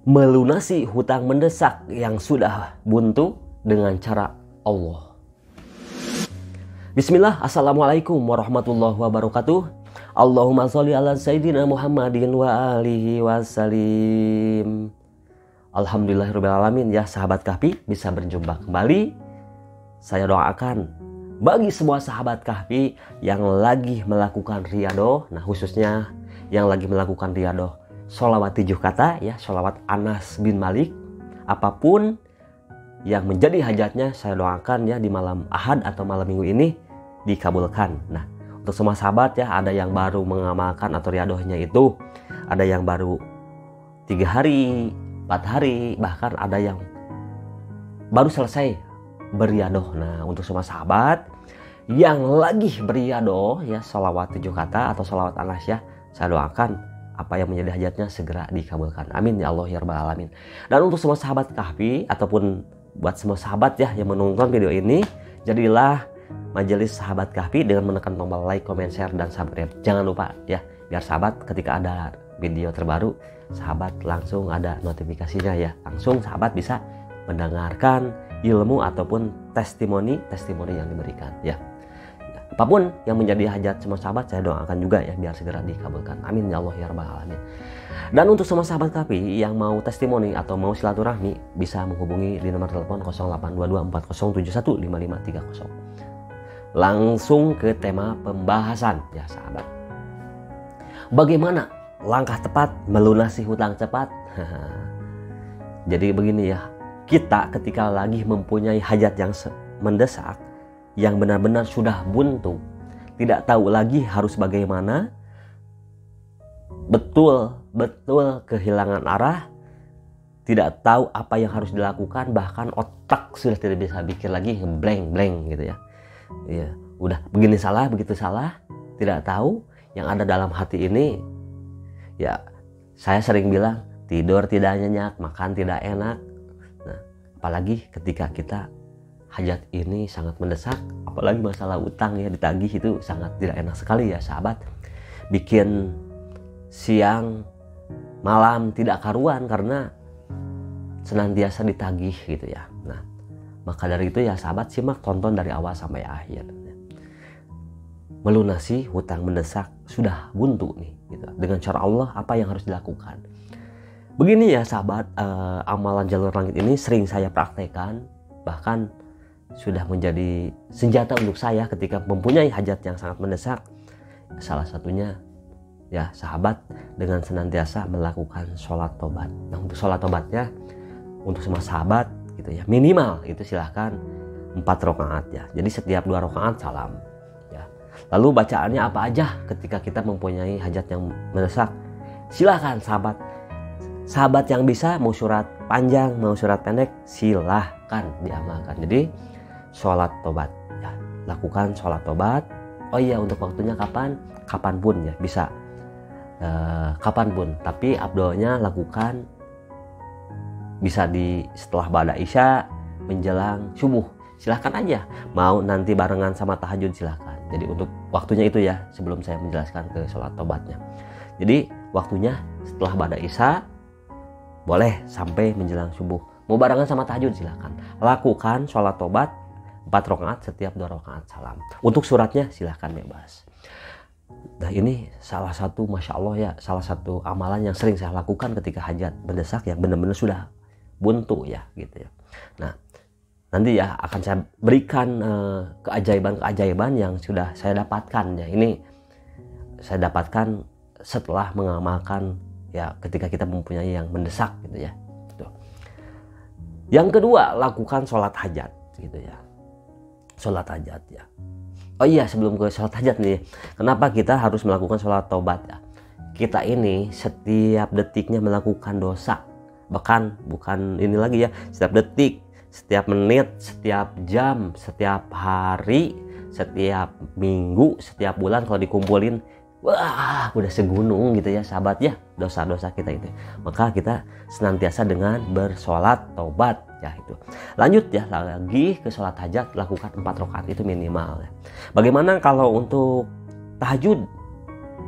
melunasi hutang mendesak yang sudah buntu dengan cara Allah. Bismillah, assalamualaikum warahmatullahi wabarakatuh. Allahumma sholli ala sayyidina Muhammadin wa alihi wasallim. Alhamdulillahirrahmanirrahim. Ya sahabat Kahfi, bisa berjumpa kembali. Saya doakan bagi semua sahabat Kahfi yang lagi melakukan riyadhah, nah khususnya yang lagi melakukan riyadhah sholawat 7 kata ya, sholawat Anas bin Malik, apapun yang menjadi hajatnya, saya doakan ya di malam Ahad atau malam Minggu ini dikabulkan. Nah, untuk semua sahabat ya, ada yang baru mengamalkan atau riyadhahnya itu, ada yang baru 3 hari, 4 hari, bahkan ada yang baru selesai berriyadhah. Nah, untuk semua sahabat yang lagi berriyadhah ya, sholawat 7 kata atau sholawat Anas ya, saya doakan apa yang menjadi hajatnya segera dikabulkan. Amin ya Allah ya Rabbal Alamin. Dan untuk semua sahabat Kahfi ataupun buat semua sahabat ya yang menonton video ini, jadilah majelis sahabat Kahfi dengan menekan tombol like, comment, share, dan subscribe. Jangan lupa ya, biar sahabat ketika ada video terbaru, sahabat langsung ada notifikasinya ya. Langsung sahabat bisa mendengarkan ilmu ataupun testimoni yang diberikan ya. Apapun yang menjadi hajat semua sahabat, saya doakan juga ya biar segera dikabulkan. Amin ya Allah ya Rabbal Alamin. Dan untuk semua sahabat Kahfi yang mau testimoni atau mau silaturahmi, bisa menghubungi di nomor telepon 082240715530. Langsung ke tema pembahasan ya sahabat. Bagaimana langkah tepat melunasi hutang cepat? Jadi begini ya, kita ketika lagi mempunyai hajat yang mendesak, yang benar-benar sudah buntu, tidak tahu lagi harus bagaimana, betul-betul kehilangan arah, tidak tahu apa yang harus dilakukan, bahkan otak sudah tidak bisa pikir lagi, blank gitu ya. Iya, udah begini salah, begitu salah, tidak tahu yang ada dalam hati ini. Ya, saya sering bilang tidur tidak nyenyak, makan tidak enak. Nah, apalagi ketika kita hajat ini sangat mendesak, apalagi masalah utang ya, ditagih, itu sangat tidak enak sekali ya sahabat. Bikin siang malam tidak karuan karena senantiasa ditagih gitu ya. Nah, maka dari itu ya sahabat, simak tonton dari awal sampai akhir. Melunasi hutang mendesak sudah buntu nih gitu. Dengan cara Allah, apa yang harus dilakukan? Begini ya sahabat, amalan jalur langit ini sering saya praktekkan, bahkan sudah menjadi senjata untuk saya ketika mempunyai hajat yang sangat mendesak. Salah satunya ya sahabat, dengan senantiasa melakukan sholat tobat. Nah, untuk sholat tobatnya untuk semua sahabat gitu ya, minimal itu silahkan 4 rakaat ya. Jadi setiap 2 rakaat salam ya. Lalu bacaannya apa aja ketika kita mempunyai hajat yang mendesak? Silahkan sahabat yang bisa, mau surat panjang mau surat pendek, silahkan diamalkan. Jadi sholat tobat ya, lakukan sholat tobat. Oh iya, untuk waktunya kapanpun ya, bisa kapanpun, tapi abdolnya lakukan bisa di setelah ba'da isya menjelang subuh, silahkan aja. Mau nanti barengan sama tahajud silahkan. Jadi untuk waktunya itu ya, sebelum saya menjelaskan ke sholat tobatnya, jadi waktunya setelah ba'da isya boleh sampai menjelang subuh. Mau barengan sama tahajud silahkan. Lakukan sholat tobat 4 rakaat setiap 2 rakaat salam. Untuk suratnya silahkan bebas. Nah, ini salah satu, masya Allah ya, salah satu amalan yang sering saya lakukan ketika hajat mendesak yang benar-benar sudah buntu ya gitu ya. Nah, nanti ya akan saya berikan keajaiban-keajaiban yang sudah saya dapatkan ya. Ini saya dapatkan setelah mengamalkan ya, ketika kita mempunyai yang mendesak gitu ya. Gitu. Yang kedua, lakukan sholat hajat gitu ya. Sholat hajat ya. Oh iya, sebelum ke sholat hajat nih, kenapa kita harus melakukan sholat tobat ya? Kita ini setiap detiknya melakukan dosa. Bahkan bukan ini lagi ya, setiap detik, setiap menit, setiap jam, setiap hari, setiap minggu, setiap bulan kalau dikumpulin, wah udah segunung gitu ya sahabat ya, dosa-dosa kita itu. Maka kita senantiasa dengan bersolat tobat ya itu. Lanjut ya lagi ke sholat hajat, lakukan 4 rakaat itu minimal ya. Bagaimana kalau untuk tahajud?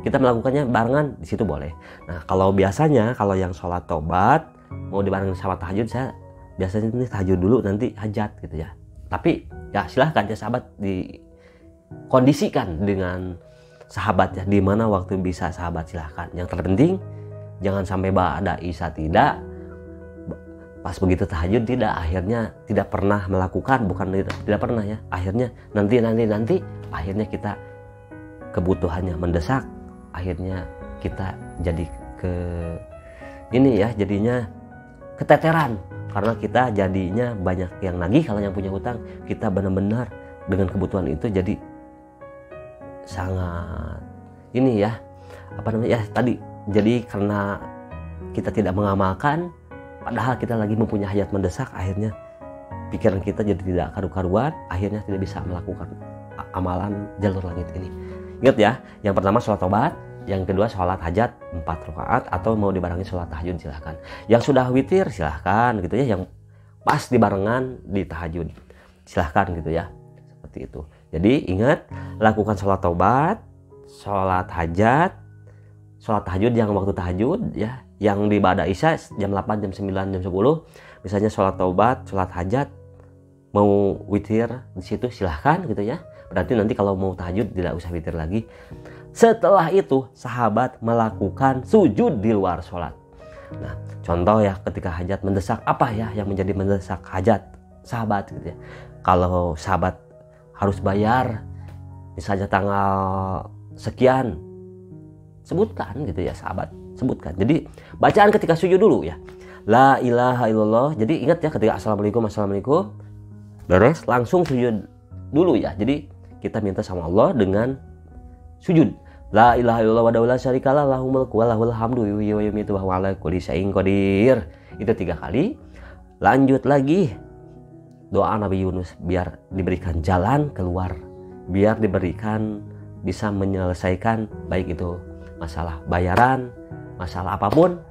Kita melakukannya barengan di situ boleh. Nah, kalau biasanya kalau yang sholat tobat mau dibarengin sama tahajud, saya biasanya nih tahajud dulu nanti hajat gitu ya. Tapi ya silahkan ya sahabat, dikondisikan dengan sahabat ya, di mana waktu bisa sahabat silahkan. Yang terpenting jangan sampai ba'da isya tidak, pas begitu tahajud tidak, akhirnya tidak pernah melakukan, bukan tidak pernah ya, akhirnya nanti akhirnya kita kebutuhannya mendesak, akhirnya kita jadi jadinya keteteran karena kita jadinya banyak yang nagih. Kalau yang punya hutang, kita benar-benar dengan kebutuhan itu jadi sangat tadi, jadi karena kita tidak mengamalkan padahal kita lagi mempunyai hajat mendesak, akhirnya pikiran kita jadi tidak karu-karuan, akhirnya tidak bisa melakukan amalan jalur langit ini. Ingat ya, yang pertama sholat taubat, yang kedua sholat hajat 4 rakaat atau mau dibarengi sholat tahajud silahkan. Yang sudah witir silahkan gitu ya, yang pas dibarengan di tahajud silahkan gitu ya, seperti itu. Jadi ingat, lakukan sholat taubat, sholat hajat, sholat tahajud yang waktu tahajud ya, yang di ba'da isya jam 8, jam 9, jam 10, misalnya sholat taubat, sholat hajat, mau witir di situ silahkan gitu ya. Berarti nanti kalau mau tahajud tidak usah witir lagi. Setelah itu sahabat melakukan sujud di luar sholat. Nah, contoh ya, ketika hajat mendesak, apa ya yang menjadi mendesak hajat sahabat gitu ya. Kalau sahabat harus bayar misalnya tanggal sekian, sebutkan gitu ya sahabat, sebutkan. Jadi bacaan ketika sujud dulu ya, la ilaha illallah. Jadi ingat ya, ketika assalamualaikum beres langsung sujud dulu ya. Jadi kita minta sama Allah dengan sujud, la ilaha illallah wahdahu la syarikalah lahul mulku wa lahul hamdu yuhyi wa yumiitu wa huwa ala kulli syai'in qadir. Itu 3 kali. Lanjut lagi doa Nabi Yunus, biar diberikan jalan keluar, biar diberikan bisa menyelesaikan baik itu masalah bayaran, masalah apapun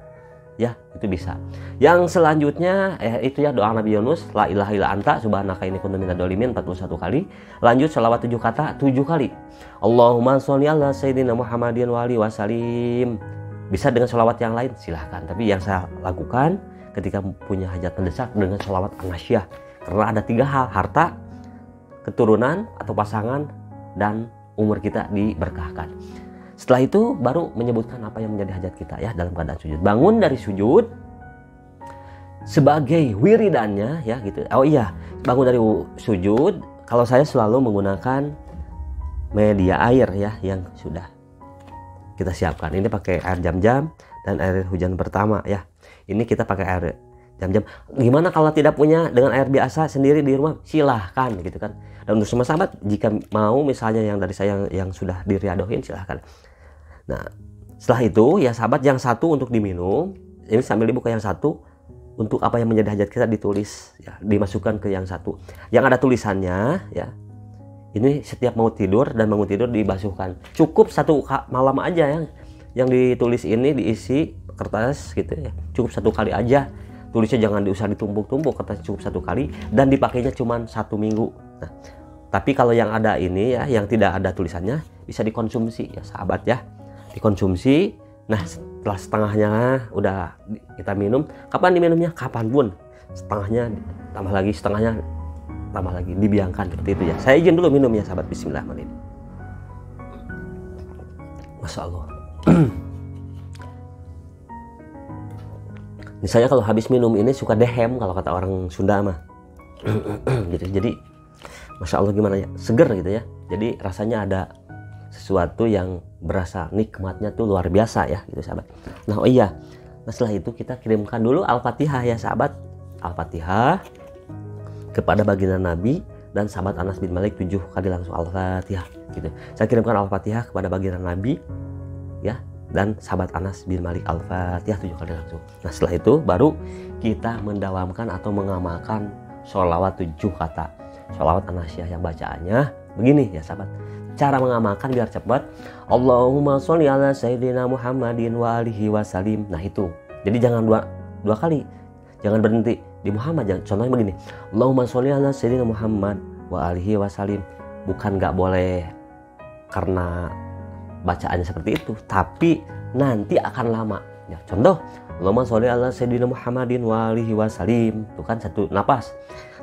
ya, itu bisa. Yang selanjutnya itu ya doa Nabi Yunus, la ilaha illa anta subhanaka inni kuntu minadz dzalimin 41 kali. Lanjut shalawat 7 kata 7 kali. Allahumma sholli ala sayyidina Muhammadin wa alihi wasallim. Bisa dengan shalawat yang lain silahkan, tapi yang saya lakukan ketika punya hajat mendesak dengan shalawat an-nasyiyah, karena ada 3 hal: harta, keturunan atau pasangan, dan umur kita diberkahkan. Setelah itu baru menyebutkan apa yang menjadi hajat kita ya dalam keadaan sujud. Bangun dari sujud sebagai wiridannya ya gitu. Oh iya, bangun dari sujud, kalau saya selalu menggunakan media air ya yang sudah kita siapkan. Ini pakai air jam-jam dan air hujan pertama ya. Ini kita pakai air jam-jam. Gimana kalau tidak punya dengan air biasa sendiri di rumah? Silahkan gitu kan. Dan untuk semua sahabat, jika mau misalnya yang dari saya yang sudah diriadohin silahkan. Nah, setelah itu ya sahabat, yang satu untuk diminum, ini sambil dibuka, yang satu untuk apa yang menjadi hajat kita ditulis ya, dimasukkan ke yang satu. Yang ada tulisannya ya. Ini setiap mau tidur dan bangun tidur dibasuhkan. Cukup 1 malam aja yang ditulis ini diisi kertas gitu ya. Cukup 1 kali aja. Tulisnya jangan diusah ditumpuk-tumpuk, kertas cukup 1 kali dan dipakainya cuma 1 minggu. Nah, tapi kalau yang ada ini ya, yang tidak ada tulisannya bisa dikonsumsi ya sahabat ya. Dikonsumsi. Nah, setelah setengahnya udah kita minum, kapan diminumnya? Kapanpun. Setengahnya tambah lagi, setengahnya tambah lagi, dibiarkan seperti itu ya. Saya izin dulu minum ya sahabat. Bismillahirrahmanirrahim. Masya Allah. Misalnya kalau habis minum ini suka dehem kalau kata orang Sunda mah. Gitu. Jadi Masya Allah gimana ya, seger gitu ya. Jadi rasanya ada sesuatu yang berasa nikmatnya tuh luar biasa ya gitu sahabat. Nah oh iya, nah setelah itu kita kirimkan dulu Al-Fatihah ya sahabat. Al-Fatihah kepada baginda Nabi dan sahabat Anas bin Malik 7 kali langsung Al-Fatihah gitu. Saya kirimkan Al-Fatihah kepada baginda Nabi ya, dan sahabat Anas bin Malik Al-Fatihah 7 kali langsung. Nah setelah itu baru kita mendawamkan atau mengamalkan sholawat 7 kata. Sholawat an-nasyiyah yang bacaannya begini ya sahabat. Cara mengamalkan biar cepat, Allahumma sholli ala sayyidina Muhammadin wa alihi wasallim. Nah itu, jadi jangan dua kali, jangan berhenti di Muhammad. Contohnya begini, Allahumma sholli ala sayyidina Muhammad wa alihi wasallim. Bukan nggak boleh karena bacaannya seperti itu, tapi nanti akan lama. Ya, contoh, Allahumma sholli ala sayyidina Muhammadin wa alihi wasallim, itu kan satu napas.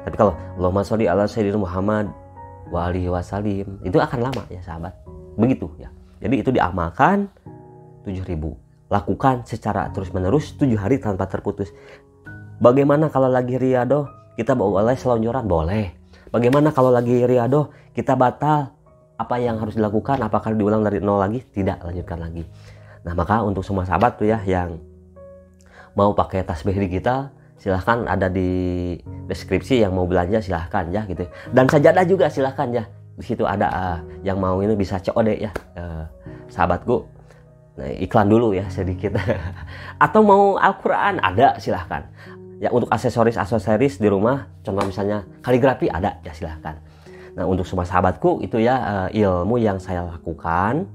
Tapi kalau Allahumma sholli ala sayyidina Muhammad wa alihi wasallim, itu akan lama ya sahabat. Begitu ya. Jadi itu diamalkan 7.000. Lakukan secara terus-menerus 7 hari tanpa terputus. Bagaimana kalau lagi riadoh kita boleh selonjoran? Boleh. Bagaimana kalau lagi riadoh kita batal? Apa yang harus dilakukan? Apakah diulang dari nol lagi? Tidak, lanjutkan lagi. Nah, maka untuk semua sahabat tuh ya yang mau pakai tasbih digital, silahkan ada di deskripsi, yang mau belanja silahkan ya gitu. Dan sajadah juga silahkan ya. Di situ ada yang mau ini bisa COD ya, sahabatku. Nah, iklan dulu ya sedikit. Atau mau Al-Quran ada silahkan. Ya untuk aksesoris di rumah, contoh misalnya kaligrafi ada ya silahkan. Nah untuk semua sahabatku itu ya ilmu yang saya lakukan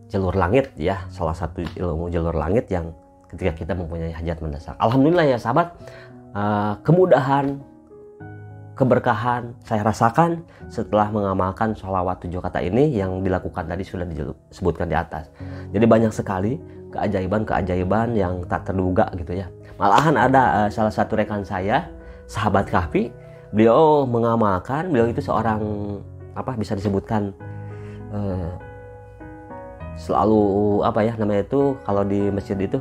jalur langit ya, salah satu ilmu jalur langit yang ketika kita mempunyai hajat mendesak. Alhamdulillah ya sahabat, kemudahan, keberkahan saya rasakan setelah mengamalkan sholawat 7 kata ini yang dilakukan tadi sudah disebutkan di atas. Jadi banyak sekali keajaiban-keajaiban yang tak terduga gitu ya. Malahan ada salah satu rekan saya, sahabat Kahfi, beliau mengamalkan, beliau itu seorang bisa disebutkan selalu namanya itu kalau di masjid itu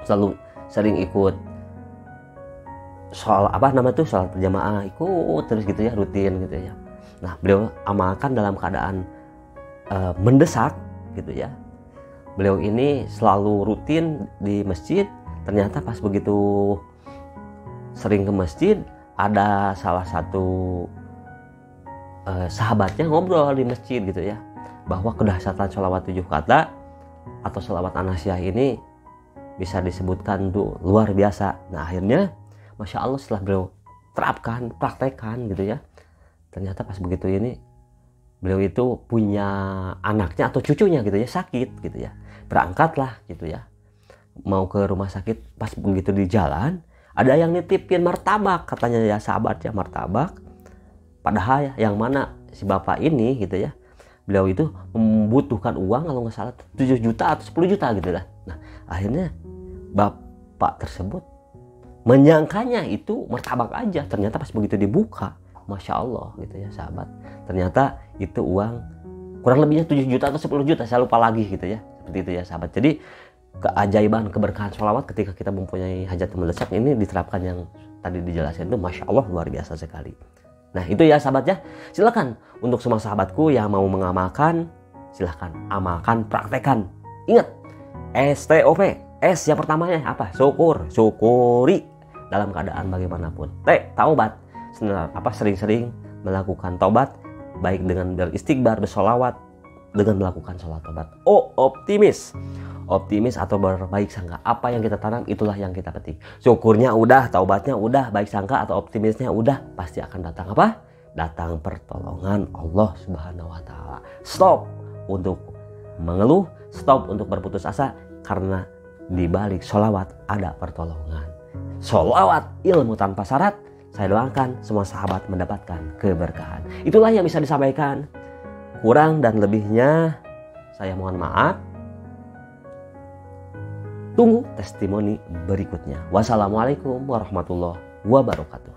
selalu sering ikut sholat berjamaah, ikut terus gitu ya, rutin gitu ya. Nah beliau amalkan dalam keadaan mendesak gitu ya. Beliau ini selalu rutin di masjid. Ternyata pas begitu sering ke masjid, ada salah satu sahabatnya ngobrol di masjid gitu ya, bahwa kedahsyatan sholawat 7 kata atau sholawat an-nasyiyah ini bisa disebutkan tuh luar biasa. Nah akhirnya Masya Allah setelah beliau terapkan, praktekkan gitu ya, ternyata pas begitu ini beliau itu punya anaknya atau cucunya gitu ya sakit gitu ya. Berangkatlah gitu ya, mau ke rumah sakit. Pas begitu di jalan ada yang nitipin martabak, katanya ya sahabat ya, martabak. Padahal ya, yang mana si bapak ini gitu ya, beliau itu membutuhkan uang kalau nggak salah 7 juta atau 10 juta gitu lah. Nah akhirnya bapak tersebut menyangkanya itu martabak aja, ternyata pas begitu dibuka, Masya Allah gitu ya sahabat, ternyata itu uang kurang lebihnya 7 juta atau 10 juta, saya lupa lagi gitu ya. Seperti itu ya sahabat. Jadi keajaiban, keberkahan sholawat ketika kita mempunyai hajat mendesak ini diterapkan yang tadi dijelaskan itu Masya Allah luar biasa sekali. Nah itu ya sahabat ya, silakan untuk semua sahabatku yang mau mengamalkan, silahkan amalkan, praktekan. Ingat, STOP, S yang pertamanya apa? Syukur, syukuri dalam keadaan bagaimanapun. T, taubat, sering-sering melakukan taubat, baik dengan beristighfar, bersolawat, dengan melakukan sholat taubat. O, optimis atau berbaik sangka. Apa yang kita tanam itulah yang kita petik. Syukurnya udah, taubatnya udah, baik sangka atau optimisnya udah, pasti akan datang apa? Datang pertolongan Allah Subhanahu wa taala. Stop untuk mengeluh, stop untuk berputus asa, karena di balik sholawat ada pertolongan. Sholawat ilmu tanpa syarat. Saya doakan semua sahabat mendapatkan keberkahan. Itulah yang bisa disampaikan. Kurang dan lebihnya saya mohon maaf. Tunggu testimoni berikutnya. Wassalamualaikum warahmatullahi wabarakatuh.